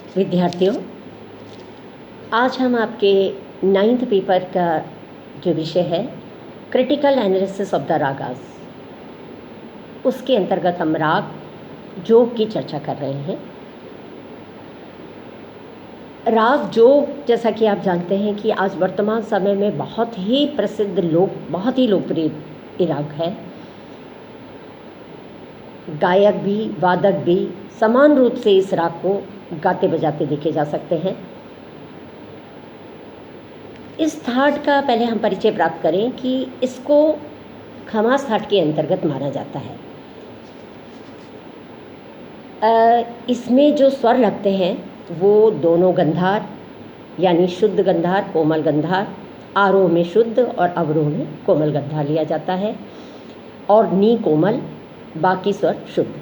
विद्यार्थियों, आज हम आपके 9th पेपर का जो विषय है critical analysis of the ragas, उसके अंतर्गत हम राग जोग की चर्चा कर रहे हैं। राग जोग, जैसा कि आप जानते हैं कि आज वर्तमान समय में बहुत ही प्रसिद्ध बहुत ही लोकप्रिय राग है। गायक भी वादक भी समान रूप से इस राग को गाते बजाते देखे जा सकते हैं। इस थाट का पहले हम परिचय प्राप्त करें कि इसको खमास थाट के अंतर्गत माना जाता है। इसमें जो स्वर लगते हैं वो दोनों गंधार यानी शुद्ध गंधार, कोमल गंधार, आरोह में शुद्ध और अवरोह में कोमल गंधार लिया जाता है और नी कोमल, बाकी स्वर शुद्ध।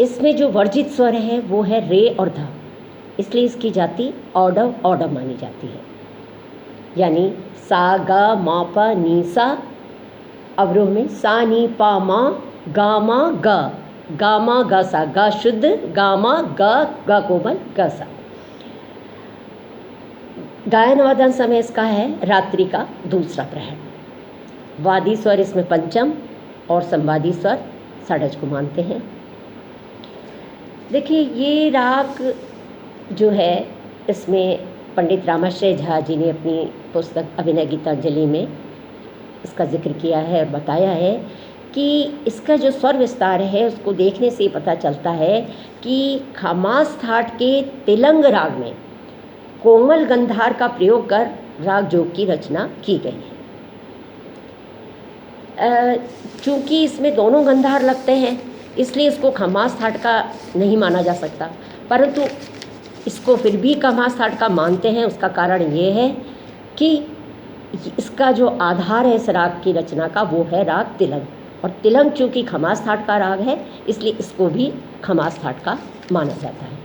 इसमें जो वर्जित स्वर है वो है रे और ध, इसलिए इसकी जाति ऑडव मानी जाती है। यानी सा गा मा पा नी सा, अवरोह में सा नी पा मा गा मा गा, गा मा गा सा, गा शुद्ध, गा मा गा कोमल, गा सा। गायन वादन समय इसका है रात्रि का दूसरा प्रहर। वादी स्वर इसमें पंचम और संवादी स्वर षड्ज को मानते हैं। देखिए, ये राग जो है इसमें पंडित रामाश्रय झा जी ने अपनी पुस्तक अभिनय गीतांजलि में इसका जिक्र किया है और बताया है कि इसका जो स्वर विस्तार है उसको देखने से पता चलता है कि खमास थाट के तिलंग राग में कोमल गंधार का प्रयोग कर राग जोग की रचना की गई है। चूँकि इसमें दोनों गंधार लगते हैं इसलिए इसको खमास थाट का नहीं माना जा सकता, परंतु इसको फिर भी खमास थाट का मानते हैं। उसका कारण ये है कि इसका जो आधार है इस राग की रचना का वो है राग तिलंग, और तिलंग चूँकि खमास थाट का राग है इसलिए इसको भी खमास थाट का माना जाता है।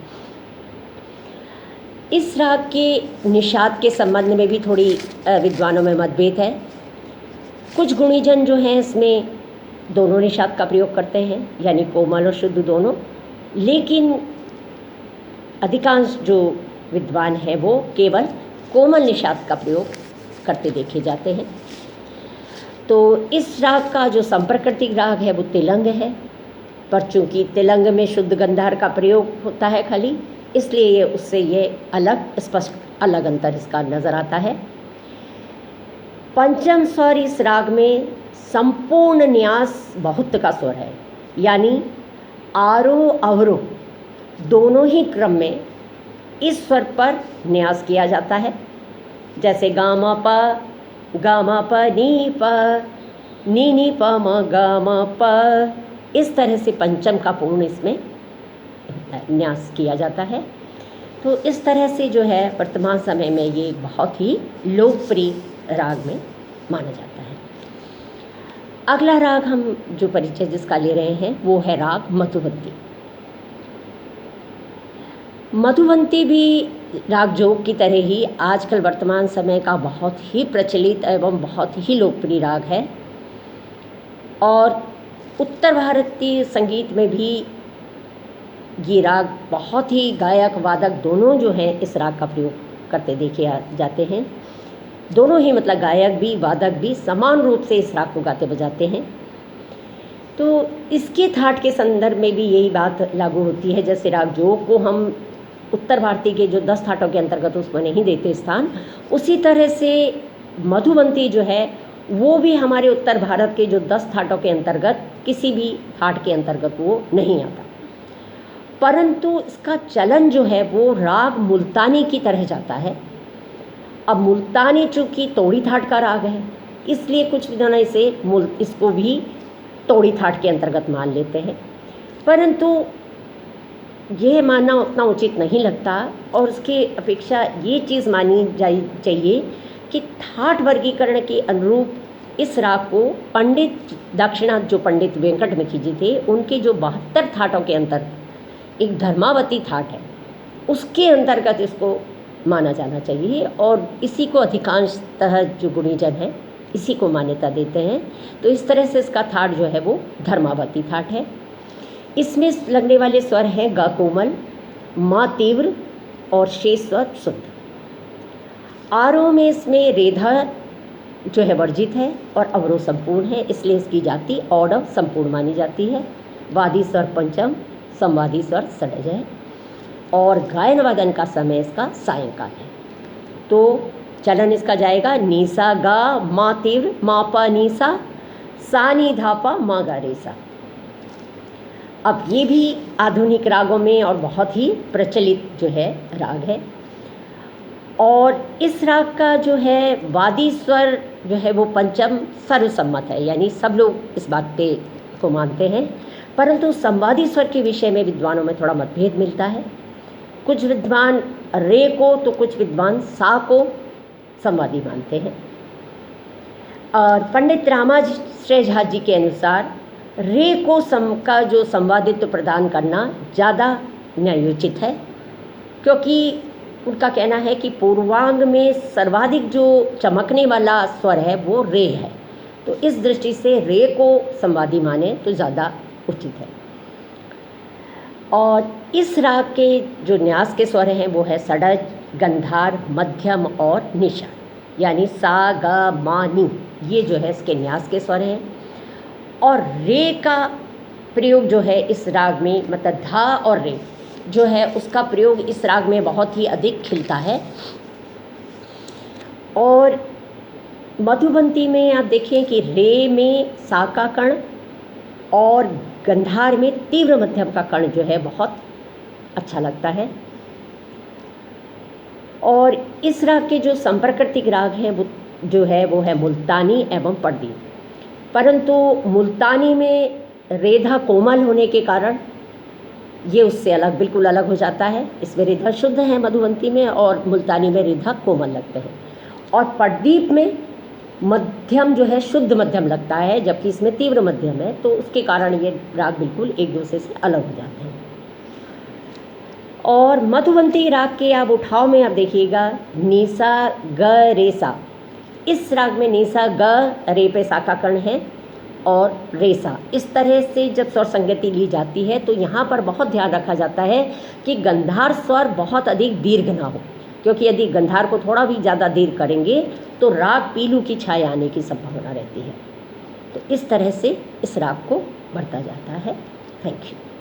इस राग के निषाद के संबंध में भी थोड़ी विद्वानों में मतभेद है। कुछ गुणीजन जो हैं इसमें दोनों निषाद का प्रयोग करते हैं, यानी कोमल और शुद्ध दोनों, लेकिन अधिकांश जो विद्वान हैं वो केवल कोमल निषाद का प्रयोग करते देखे जाते हैं। तो इस राग का जो संप्रकृतिक राग है वो तिलंग है, पर चूँकि तिलंग में शुद्ध गंधार का प्रयोग होता है खाली, इसलिए उससे ये स्पष्ट अलग अंतर इसका नज़र आता है। पंचम स्वर इस राग में संपूर्ण न्यास बहुत का स्वर है, यानी आरोह अवरोह दोनों ही क्रम में इस स्वर पर न्यास किया जाता है। जैसे गा मा प नी प म गा म प, इस तरह से पंचम का पूर्ण इसमें न्यास किया जाता है। तो इस तरह से जो है वर्तमान समय में ये बहुत ही लोकप्रिय राग में माना जाता है। अगला राग हम जो परिचय जिसका ले रहे हैं वो है राग मधुवंती। मधुवंती भी राग जोग की तरह ही आजकल वर्तमान समय का बहुत ही प्रचलित एवं बहुत ही लोकप्रिय राग है, और उत्तर भारतीय संगीत में भी ये राग बहुत ही गायक वादक दोनों जो हैं इस राग का प्रयोग करते देखे जाते हैं। दोनों ही मतलब गायक भी वादक भी समान रूप से इस राग को गाते बजाते हैं। तो इसके थाट के संदर्भ में भी यही बात लागू होती है। जैसे राग जोग को हम उत्तर भारतीय के जो 10 थाटों के अंतर्गत उसमें नहीं देते स्थान, उसी तरह से मधुवंती जो है वो भी हमारे उत्तर भारत के जो 10 थाटों के अंतर्गत किसी भी थाट के अंतर्गत वो नहीं आता, परंतु इसका चलन जो है वो राग मुल्तानी की तरह जाता है। अब मुल्तानी चूँकि तोड़ी थाट का राग है इसलिए कुछ विद्वान इसको भी तोड़ी थाट के अंतर्गत मान लेते हैं, परंतु यह मानना उतना उचित नहीं लगता, और उसके अपेक्षा ये चीज़ मानी चाहिए कि थाट वर्गीकरण के अनुरूप इस राग को पंडित दक्षिणाथ जो पंडित वेंकटमुखी जी थे उनके जो 72 थाटों के अंतर एक धर्मावती थाट है उसके अंतर्गत इसको माना जाना चाहिए, और इसी को अधिकांशतः जो गुणीजन हैं इसी को मान्यता देते हैं। तो इस तरह से इसका थाट जो है वो धर्मावती थाट है। इसमें लगने वाले स्वर हैं ग कोमल, म तीव्र और शेष स्वर शुद्ध। आरोह में इसमें रेधा जो है वर्जित है और अवरोह संपूर्ण है, इसलिए इसकी जाति औडव संपूर्ण मानी जाती है। वादी स्वर पंचम, संवादी स्वर षडज है और गायन वादन का समय इसका सायंकाल है। तो चलन इसका जाएगा नीसा गा मा तीव्र मा पा नीसा सा नी धा पा मा गा रे सा। अब ये भी आधुनिक रागों में और बहुत ही प्रचलित जो है राग है और इस राग का जो है वादी स्वर जो है वो पंचम सर्वसम्मत है, यानी सब लोग इस बात पे को मानते हैं, परंतु संवादी स्वर के विषय में विद्वानों में थोड़ा मतभेद मिलता है। कुछ विद्वान रे को तो कुछ विद्वान सा को संवादी मानते हैं और पंडित रामाश्रय झा जी के अनुसार रे को का जो संवादित्व प्रदान करना ज़्यादा न्यायोचित है, क्योंकि उनका कहना है कि पूर्वांग में सर्वाधिक जो चमकने वाला स्वर है वो रे है, तो इस दृष्टि से रे को संवादी माने तो ज़्यादा उचित है। और इस राग के जो न्यास के स्वर हैं वो है षडज, गंधार, मध्यम और निशा, यानी सा ग मा नी, ये जो है इसके न्यास के स्वर हैं। और रे का प्रयोग जो है इस राग में, मतलब धा और रे जो है उसका प्रयोग इस राग में बहुत ही अधिक खिलता है। और मधुबंती में आप देखें कि रे में सा का कण और गंधार में तीव्र मध्यम का कण जो है बहुत अच्छा लगता है। और इस राग के जो संप्रकृतिक राग हैं वो जो है वो है मुल्तानी एवं पड़दी, परंतु मुल्तानी में रेधा कोमल होने के कारण ये उससे अलग, बिल्कुल अलग हो जाता है। इसमें रेधा शुद्ध है मधुबंती में और मुल्तानी में रेधा कोमल लगते हैं। और पड़दीप में मध्यम जो है शुद्ध मध्यम लगता है, जबकि इसमें तीव्र मध्यम है, तो उसके कारण ये राग बिल्कुल एक दूसरे से अलग हो जाते हैं। और मधुबंती राग के आप उठाव में आप देखिएगा नीसा ग रे सा, इस राग में नीसा ग रे पे सा का कर्ण है और रेसा, इस तरह से जब स्वर संगति ली जाती है तो यहाँ पर बहुत ध्यान रखा जाता है कि गंधार स्वर बहुत अधिक दीर्घ ना हो, क्योंकि यदि गंधार को थोड़ा भी ज़्यादा दीर्घ करेंगे तो राग पीलू की छाया आने की संभावना रहती है। तो इस तरह से इस राग को बढ़ता जाता है। Thank you.